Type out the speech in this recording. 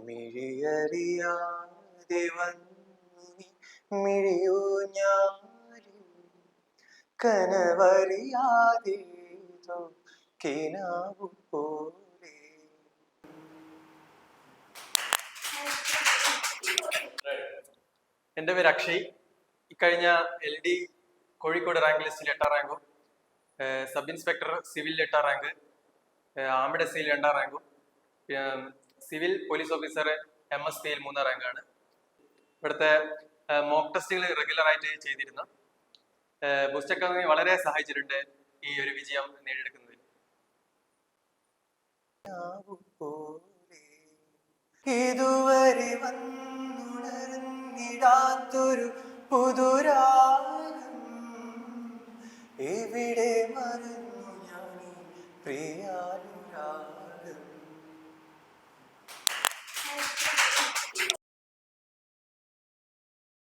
മിഴിയറിയാതെ വന്നു നീ മിഴിയൂഞ്ഞാലിൽ കനവറിയാതേതോ കിനാവു പോലെ. എൻ്റെ പേര് അക്ഷയ്. ഇക്കഴിഞ്ഞ LD കോഴിക്കോട് റാങ്ക് ലിസ്റ്റിൽ 8ാം റാങ്കും, സബ് ഇൻസ്പെക്ടർ സിവിൽ 8ാം റാങ്ക്, ആംഡ് SIയിൽ 2ാം റാങ്കും, സിവിൽ പോലീസ് ഓഫീസർ MSPയിൽ 3ാം റാങ്കാണ്. ഇവിടുത്തെ മോക്ക് ടെസ്റ്റുകൾ റെഗുലർ ആയിട്ട് ചെയ്തിരുന്നു. ബൂസ്റ്റ് അക്കാദമി വളരെ സഹായിച്ചിട്ടുണ്ട് ഈ ഒരു വിജയം നേടിയെടുക്കുന്നതിൽ. ഇതുവരെ വന്നുണർന്നിടാത്തൊരു പുതുരാ